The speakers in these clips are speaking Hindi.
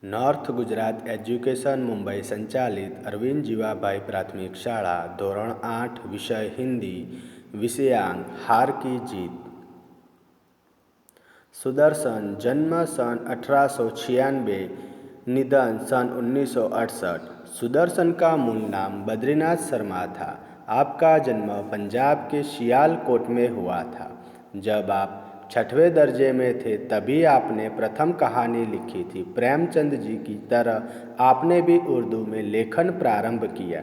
नॉर्थ गुजरात एज्युकेशन मुंबई संचालित अरविंद जीवाभाई प्राथमिक शाळा धोरण 8 विषय हिंदी विषयांक हार की जीत। सुदर्शन जन्म सन 1896, निधन सन 1968। सुदर्शन का मूल नाम बद्रीनाथ शर्मा था। आपका जन्म पंजाब के सियालकोट में हुआ था। जब आप 6वें दर्जे में थे तभी आपने प्रथम कहानी लिखी थी। प्रेमचंद जी की तरह आपने भी उर्दू में लेखन प्रारंभ किया।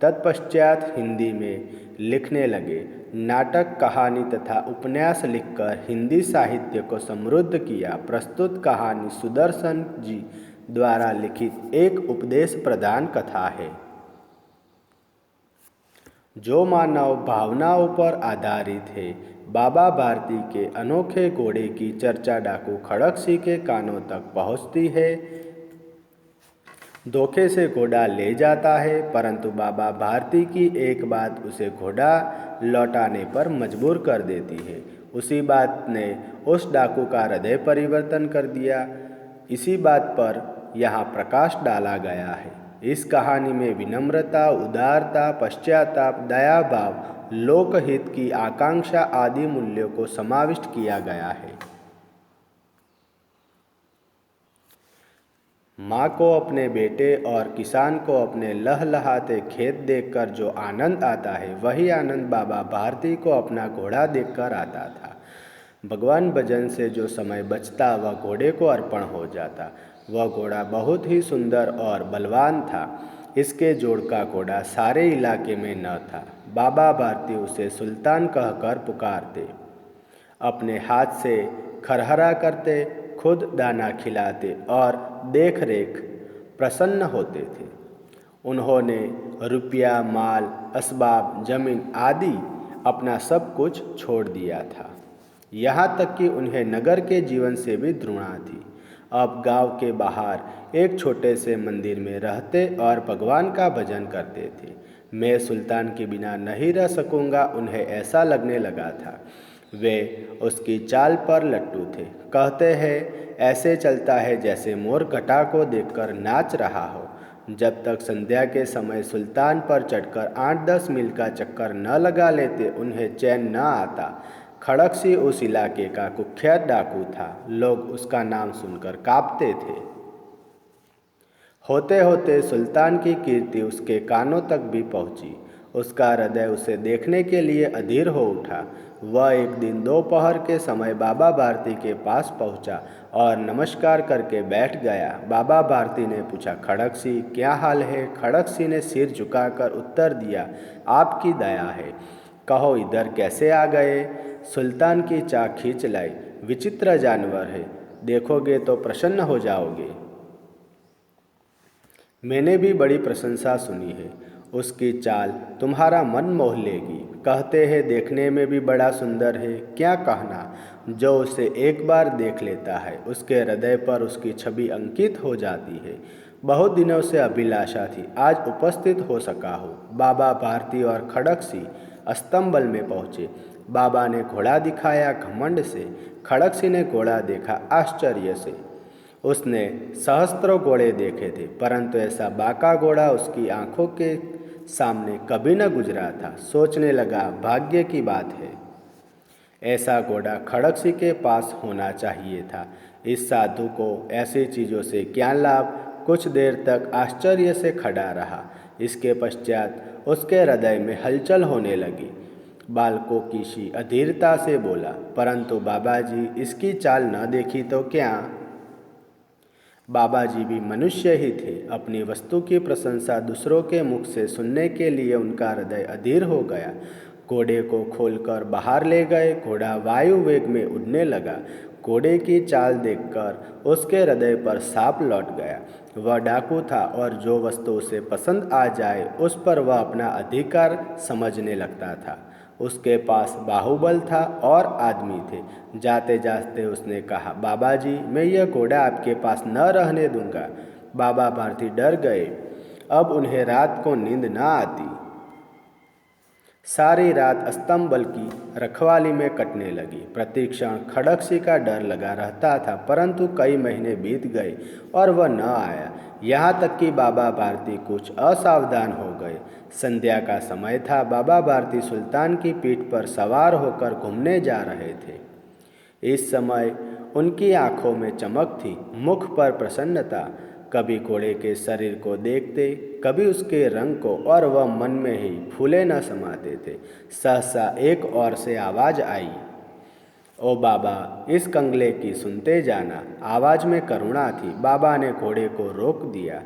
तत्पश्चात हिंदी में लिखने लगे। नाटक, कहानी तथा उपन्यास लिखकर हिंदी साहित्य को समृद्ध किया। प्रस्तुत कहानी सुदर्शन जी द्वारा लिखित एक उपदेश प्रदान कथा है जो मानव भावनाओं पर आधारित है। बाबा भारती के अनोखे घोड़े की चर्चा डाकू खड़क सिंह के कानों तक पहुंचती है। धोखे से घोड़ा ले जाता है, परंतु बाबा भारती की एक बात उसे घोड़ा लौटाने पर मजबूर कर देती है। उसी बात ने उस डाकू का हृदय परिवर्तन कर दिया। इसी बात पर यहाँ प्रकाश डाला गया है। इस कहानी में विनम्रता, उदारता, पश्चाताप, दया भाव, लोकहित की आकांक्षा आदि मूल्यों को समाविष्ट किया गया है। माँ को अपने बेटे और किसान को अपने लहलहाते खेत देखकर जो आनंद आता है, वही आनंद बाबा भारती को अपना घोड़ा देखकर आता था। भगवान भजन से जो समय बचता वह घोड़े को अर्पण हो जाता। वह घोड़ा बहुत ही सुंदर और बलवान था। इसके जोड़ का घोड़ा सारे इलाके में न था। बाबा भारती उसे सुल्तान कहकर पुकारते, अपने हाथ से खरहरा करते, खुद दाना खिलाते और देख रेख प्रसन्न होते थे। उन्होंने रुपया, माल, असबाब, जमीन आदि अपना सब कुछ छोड़ दिया था। यहाँ तक कि उन्हें नगर के जीवन से भी घृणा थी। अब गांव के बाहर एक छोटे से मंदिर में रहते और भगवान का भजन करते थे। मैं सुल्तान के बिना नहीं रह सकूंगा, उन्हें ऐसा लगने लगा था। वे उसकी चाल पर लट्टू थे। कहते हैं ऐसे चलता है जैसे मोर घटा को देखकर नाच रहा हो। जब तक संध्या के समय सुल्तान पर चढ़कर 8-10 मील का चक्कर न लगा लेते उन्हें चैन न आता। खड़क सिंह उस इलाके का कुख्यात डाकू था। लोग उसका नाम सुनकर कांपते थे। होते होते सुल्तान की कीर्ति उसके कानों तक भी पहुंची। उसका हृदय उसे देखने के लिए अधीर हो उठा। वह एक दिन दोपहर के समय बाबा भारती के पास पहुंचा और नमस्कार करके बैठ गया। बाबा भारती ने पूछा, खड़क सिंह क्या हाल है? खड़क सिंह ने सिर झुकाकर उत्तर दिया, आपकी दया है। कहो इधर कैसे आ गए? सुल्तान की चाह खींच लाई। विचित्र जानवर है, देखोगे तो प्रसन्न हो जाओगे। मैंने भी बड़ी प्रशंसा सुनी है। उसकी चाल तुम्हारा मन मोह लेगी। कहते हैं देखने में भी बड़ा सुंदर है। क्या कहना, जो उसे एक बार देख लेता है उसके हृदय पर उसकी छवि अंकित हो जाती है। बहुत दिनों से अभिलाषा थी, आज उपस्थित हो सका हो। बाबा भारती और खड़क सिंह अस्तंबल में पहुँचे। बाबा ने घोड़ा दिखाया घमंड से। खड़क सिंह ने घोड़ा देखा आश्चर्य से। उसने सहस्त्रों घोड़े देखे थे, परंतु ऐसा बाका घोड़ा उसकी आंखों के सामने कभी न गुजरा था। सोचने लगा, भाग्य की बात है, ऐसा घोड़ा खड़क सिंह के पास होना चाहिए था। इस साधु को ऐसी चीज़ों से क्या लाभ? कुछ देर तक आश्चर्य से खड़ा रहा। इसके पश्चात उसके हृदय में हलचल होने लगी। बालकों की सी अधीरता से बोला, परंतु बाबा जी इसकी चाल न देखी तो क्या? बाबा जी भी मनुष्य ही थे। अपनी वस्तु की प्रशंसा दूसरों के मुख से सुनने के लिए उनका हृदय अधीर हो गया। घोड़े को खोलकर बाहर ले गए। घोड़ा वायु वेग में उड़ने लगा। घोड़े की चाल देखकर उसके हृदय पर सांप लौट गया। वह डाकू था और जो वस्तु उसे पसंद आ जाए उस पर वह अपना अधिकार समझने लगता था। उसके पास बाहुबल था और आदमी थे। जाते जाते उसने कहा, बाबा जी मैं यह घोड़ा आपके पास न रहने दूंगा। बाबा भारती डर गए। अब उन्हें रात को नींद न आती। सारी रात अस्तंबल की रखवाली में कटने लगी। प्रतिक्षण खड़गसी का डर लगा रहता था, परंतु कई महीने बीत गए और वह न आया। यहाँ तक कि बाबा भारती कुछ असावधान हो गए। संध्या का समय था। बाबा भारती सुल्तान की पीठ पर सवार होकर घूमने जा रहे थे। इस समय उनकी आंखों में चमक थी, मुख पर प्रसन्नता। कभी घोड़े के शरीर को देखते, कभी उसके रंग को, और वह मन में ही फूले न समाते थे। सहसा एक ओर से आवाज़ आई, ओ बाबा, इस कंगले की सुनते जाना। आवाज़ में करुणा थी। बाबा ने घोड़े को रोक दिया।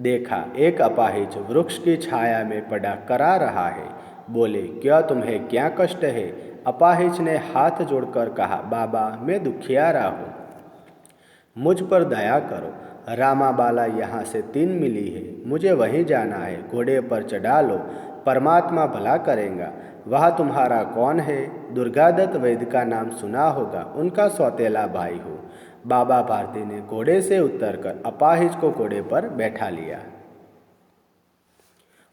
देखा, एक अपाहिज वृक्ष की छाया में पड़ा करा रहा है। बोले, क्या तुम्हें क्या कष्ट है? अपाहिज ने हाथ जोड़कर कहा, बाबा, मैं दुखियारा हूँ, मुझ पर दया करो। रामाबाला यहाँ से 3 मीली है, मुझे वहीं जाना है। घोड़े पर चढ़ा लो, परमात्मा भला करेगा। वह तुम्हारा कौन है? दुर्गादत्त वैद्य का नाम सुना होगा, उनका सौतेला भाई हो। बाबा भारती ने घोड़े से उतरकर अपाहिज को घोड़े पर बैठा लिया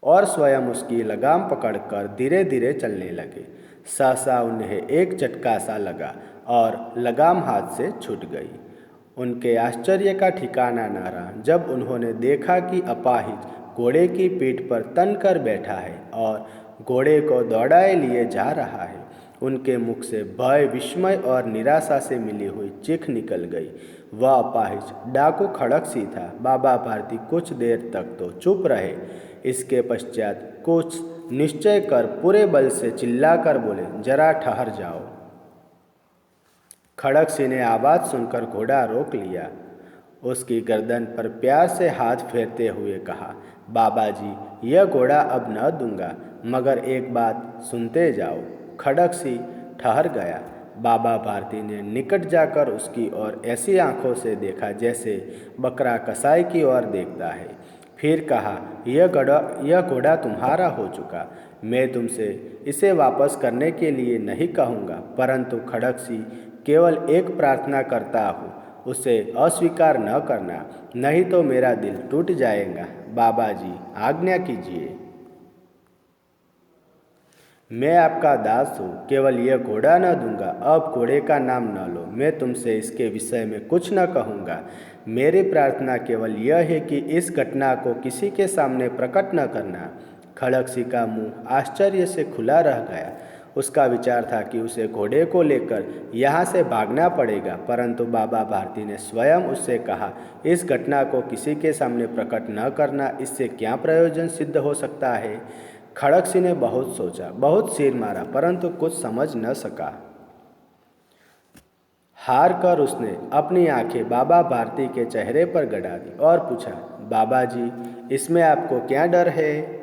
और स्वयं उसकी लगाम पकड़कर धीरे धीरे चलने लगे। सहसा उन्हें एक झटका सा लगा और लगाम हाथ से छूट गई। उनके आश्चर्य का ठिकाना न रहा जब उन्होंने देखा कि अपाहिज घोड़े की पीठ पर तन कर बैठा है और घोड़े को दौड़ाए लिए जा रहा है। उनके मुख से भय, विस्मय और निराशा से मिली हुई चीख निकल गई। वह अपाहिज डाकू खड़गसी था। बाबा भारती कुछ देर तक तो चुप रहे। इसके पश्चात कुछ निश्चय कर पूरे बल से चिल्लाकर बोले, जरा ठहर जाओ। खड़गसी ने आवाज़ सुनकर घोड़ा रोक लिया। उसकी गर्दन पर प्यार से हाथ फेरते हुए कहा, बाबा जी, यह घोड़ा अब न दूंगा, मगर एक बात सुनते जाओ। खड़गसी ठहर गया। बाबा भारती ने निकट जाकर उसकी ओर ऐसी आंखों से देखा जैसे बकरा कसाई की ओर देखता है। फिर कहा, यह घोड़ा तुम्हारा हो चुका। मैं तुमसे इसे वापस करने के लिए नहीं कहूँगा, परंतु खड़गसी, केवल एक प्रार्थना करता हूँ, उसे अस्वीकार न करना, नहीं तो मेरा दिल टूट जाएगा। बाबा जी, आज्ञा कीजिए। मैं आपका दास हूँ, केवल यह घोड़ा न दूंगा। अब घोड़े का नाम न लो, मैं तुमसे इसके विषय में कुछ न कहूँगा। मेरी प्रार्थना केवल यह है कि इस घटना को किसी के सामने प्रकट न करना। खड़गसी का मुंह आश्चर्य से खुला रह गया। उसका विचार था कि उसे घोड़े को लेकर यहाँ से भागना पड़ेगा, परंतु बाबा भारती ने स्वयं उससे कहा, इस घटना को किसी के सामने प्रकट न करना, इससे क्या प्रयोजन सिद्ध हो सकता है? खड़गसी ने बहुत सोचा, बहुत सिर मारा, परंतु कुछ समझ न सका। हार कर उसने अपनी आंखें बाबा भारती के चेहरे पर गड़ा दी और पूछा, बाबा जी, इसमें आपको क्या डर है?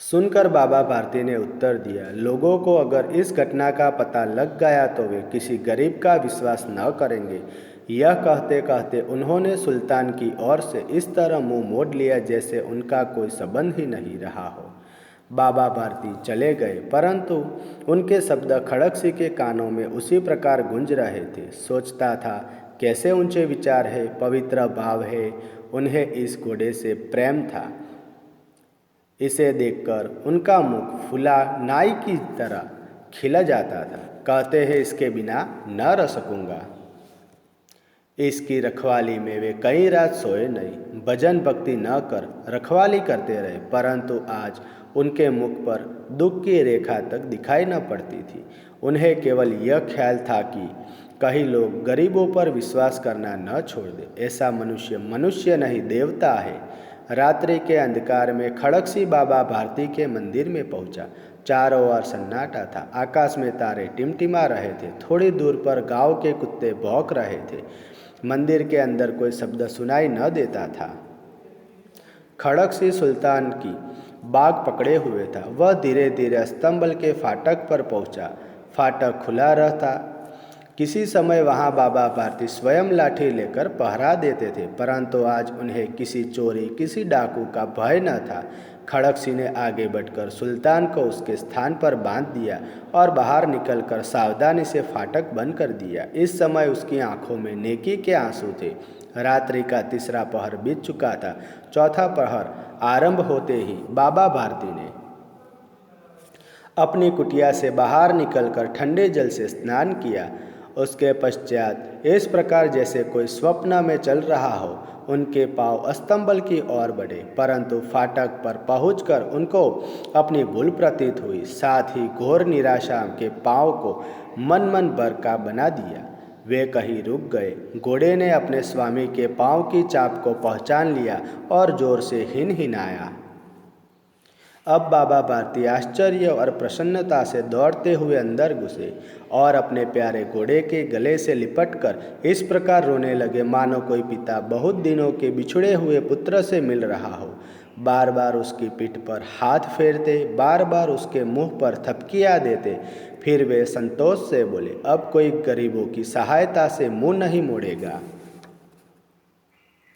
सुनकर बाबा भारती ने उत्तर दिया, लोगों को अगर इस घटना का पता लग गया तो वे किसी गरीब का विश्वास न करेंगे। यह कहते कहते उन्होंने सुल्तान की ओर से इस तरह मुंह मोड़ लिया जैसे उनका कोई संबंध ही नहीं रहा हो। बाबा भारती चले गए, परंतु उनके शब्द खड़गसी के कानों में उसी प्रकार गूंज रहे थे। सोचता था, कैसे ऊंचे विचार है, पवित्र भाव है। उन्हें इस घोड़े से प्रेम था। इसे देखकर उनका मुख फूला नाई की तरह खिला जाता था। कहते हैं, इसके बिना न रह सकूँगा। इसकी रखवाली में वे कई रात सोए नहीं, भजन भक्ति न कर रखवाली करते रहे, परंतु आज उनके मुख पर दुख की रेखा तक दिखाई न पड़ती थी। उन्हें केवल यह ख्याल था कि कहीं लोग गरीबों पर विश्वास करना न छोड़ दे। ऐसा मनुष्य मनुष्य नहीं, देवता है। रात्रि के अंधकार में खड़गसी बाबा भारती के मंदिर में पहुंचा। चारों ओर सन्नाटा था। आकाश में तारे टिमटिमा रहे थे। थोड़ी दूर पर गांव के कुत्ते भौंक रहे थे। मंदिर के अंदर कोई शब्द सुनाई न देता था। खड़गसी सुल्तान की बाग पकड़े हुए था। वह धीरे धीरे अस्तंबल के फाटक पर पहुंचा। फाटक खुला रहता। किसी समय वहां बाबा भारती स्वयं लाठी लेकर पहरा देते थे, परंतु आज उन्हें किसी चोरी, किसी डाकू का भय न था। खड़गसी ने आगे बढ़कर सुल्तान को उसके स्थान पर बांध दिया और बाहर निकलकर सावधानी से फाटक बंद कर दिया। इस समय उसकी आंखों में नेकी के आंसू थे। रात्रि का तीसरा पहर बीत चुका था। चौथा पहर आरंभ होते ही बाबा भारती ने अपनी कुटिया से बाहर निकलकर ठंडे जल से स्नान किया। उसके पश्चात इस प्रकार जैसे कोई स्वप्न में चल रहा हो उनके पांव अस्तंबल की ओर बढ़े, परंतु फाटक पर पहुंचकर उनको अपनी भूल प्रतीत हुई। साथ ही घोर निराशा के पांव को मन मन भर का बना दिया। वे कहीं रुक गए। घोड़े ने अपने स्वामी के पांव की चाप को पहचान लिया और जोर से हिनहिनाया। अब बाबा भारती आश्चर्य और प्रसन्नता से दौड़ते हुए अंदर घुसे और अपने प्यारे घोड़े के गले से लिपटकर इस प्रकार रोने लगे मानो कोई पिता बहुत दिनों के बिछुड़े हुए पुत्र से मिल रहा हो। बार बार उसकी पीठ पर हाथ फेरते, बार बार उसके मुंह पर थपकियां देते। फिर वे संतोष से बोले, अब कोई गरीबों की सहायता से मुंह नहीं मोड़ेगा।